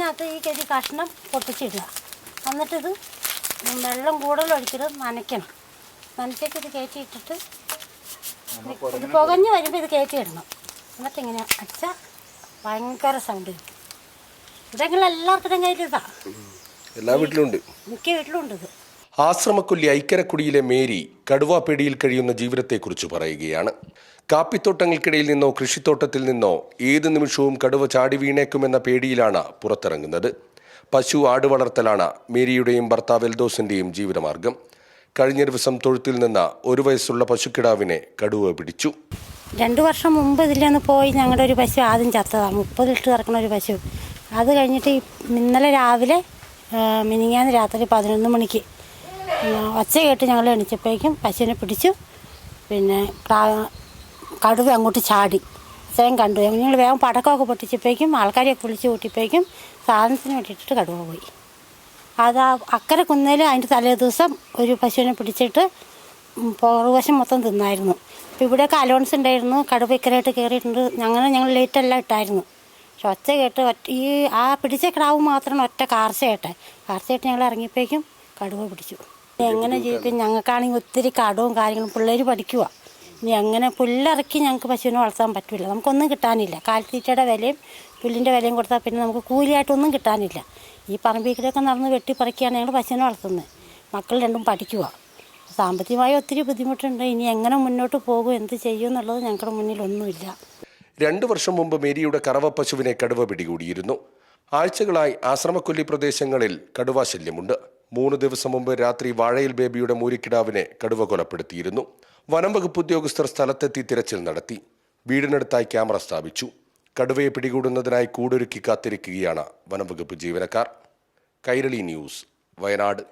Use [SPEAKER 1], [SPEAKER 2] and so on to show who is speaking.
[SPEAKER 1] ഇതിനകത്ത് ഈ കരി കഷ്ണം പൊട്ടിച്ചിടുക. എന്നിട്ടിത് വെള്ളം കൂടുതലൊഴിക്കരുത്, നനയ്ക്കണം. നനച്ചിട്ട് ഇത് കയറ്റി ഇട്ടിട്ട് ഇത് പുകഞ്ഞ് വരുമ്പോൾ ഇത് കയറ്റി ഇടണം. എന്നിട്ട് ഇങ്ങനെ അടിച്ചാൽ ഭയങ്കര സൗണ്ട് കിട്ടും. ഇതെങ്കിലും എല്ലാവർക്കും കയറ്റി ഇതാ,
[SPEAKER 2] എല്ലാ വീട്ടിലുണ്ട്,
[SPEAKER 1] മിക്ക വീട്ടിലുണ്ട് ഇത്.
[SPEAKER 2] ആശ്രമക്കൊല്ലി ഐക്കരക്കുടിയിലെ മേരി കടുവാപ്പേടിയിൽ കഴിയുന്ന ജീവിതത്തെക്കുറിച്ച് പറയുകയാണ്. കാപ്പിത്തോട്ടങ്ങൾക്കിടയിൽ നിന്നോ കൃഷിത്തോട്ടത്തിൽ നിന്നോ ഏത് നിമിഷവും കടുവ ചാടി വീണേക്കുമെന്ന പേടിയിലാണ് പുറത്തിറങ്ങുന്നത്. പശു ആട് വളർത്തലാണ് മേരിയുടെയും ഭർത്താവ് എൽദോസിന്റെയും ജീവിതമാർഗം. കഴിഞ്ഞ ദിവസം തൊഴുത്തിൽ നിന്ന് 1 വയസ്സുള്ള പശുക്കിടാവിനെ കടുവ പിടിച്ചു.
[SPEAKER 1] 2 വർഷം മുമ്പ് ഇതിലൊന്ന് പോയി ഞങ്ങളുടെ ഒരു പശു ആദ്യം ചത്തതാണ്. 30 ലിറ്റർ ഇറക്കുന്ന ഒരു പശു. അത് കഴിഞ്ഞിട്ട് ഇന്നലെ രാവിലെ മിനിങ്ങാന്ന് രാത്രി 11 മണിക്ക് ഒച്ച കേട്ട് ഞങ്ങൾ എണിച്ചപ്പോഴേക്കും പശുവിനെ പിടിച്ചു. പിന്നെ കടുവ അങ്ങോട്ട് ചാടി. അത്രയും കണ്ടു. ഞങ്ങൾ വേഗം പടക്കമൊക്കെ പൊട്ടിച്ചപ്പോഴേക്കും ആൾക്കാരെയൊക്കെ വിളിച്ച് കൂട്ടിയപ്പോഴേക്കും സാധനത്തിന് വേണ്ടിയിട്ട് കടുവ പോയി. അത് അക്കരെ കുന്നേൽ അതിൻ്റെ തലേ ദിവസം ഒരു പശുവിനെ പിടിച്ചിട്ട് പുറകുവശം മൊത്തം തിന്നായിരുന്നു. അപ്പോൾ ഇവിടെയൊക്കെ അലോൺസ് ഉണ്ടായിരുന്നു, കടുവ ഇക്കരായിട്ട് കയറിയിട്ടുണ്ട്. ഞങ്ങൾ ലേറ്റെല്ലാം ഇട്ടായിരുന്നു. പക്ഷെ ഒച്ച കേട്ട് ഈ ആ പിടിച്ച കിടാവ് മാത്രമാണ് ഒറ്റ കാർച്ചയായിട്ട് ഞങ്ങൾ ഇറങ്ങിയപ്പോഴേക്കും കടുവ പിടിച്ചു. എങ്ങനെ ജീവിക്കും? ഞങ്ങൾക്കാണെങ്കിൽ ഒത്തിരി കടവും കാര്യങ്ങളും, പിള്ളേർ പഠിക്കുക. ഇനി എങ്ങനെ പുല്ലിറക്കി ഞങ്ങൾക്ക് പശുവിനെ വളർത്താൻ പറ്റില്ല. നമുക്കൊന്നും കിട്ടാനില്ല. കാലിത്തീറ്റയുടെ വിലയും പുല്ലിൻ്റെ വിലയും കൊടുത്താൽ പിന്നെ നമുക്ക് കൂലിയായിട്ടൊന്നും കിട്ടാനില്ല. ഈ പറമ്പിലൊക്കെ നടന്ന് വെട്ടിപ്പറിക്കുകയാണ് ഞങ്ങൾ പശുവിനെ വളർത്തുന്നത്. മക്കൾ രണ്ടും പഠിക്കുക. സാമ്പത്തികമായി ഒത്തിരി ബുദ്ധിമുട്ടുണ്ട്. ഇനി എങ്ങനെ മുന്നോട്ട് പോകും, എന്ത് ചെയ്യും എന്നുള്ളത് ഞങ്ങളുടെ മുന്നിലൊന്നുമില്ല.
[SPEAKER 2] 2 വർഷം മുമ്പ് മേരിയുടെ കറവ പശുവിനെ കടുവ പിടികൂടിയിരുന്നു. ആഴ്ചകളായി ആശ്രമക്കൊല്ലി പ്രദേശങ്ങളിൽ കടുവാ ശല്യമുണ്ട്. 3 ദിവസം മുമ്പ് രാത്രി വാഴയിൽ ബേബിയുടെ മൂരിക്കിടാവിനെ കടുവ കൊലപ്പെടുത്തിയിരുന്നു. വനം വകുപ്പ് ഉദ്യോഗസ്ഥർ സ്ഥലത്തെത്തി തിരച്ചിൽ നടത്തി. വീടിനടുത്തായി ക്യാമറ സ്ഥാപിച്ചു. കടുവയെ പിടികൂടുന്നതിനായി കൂടൊരുക്കി കാത്തിരിക്കുകയാണ് വനം വകുപ്പ് ജീവനക്കാർ. കൈരളി ന്യൂസ്, വയനാട്.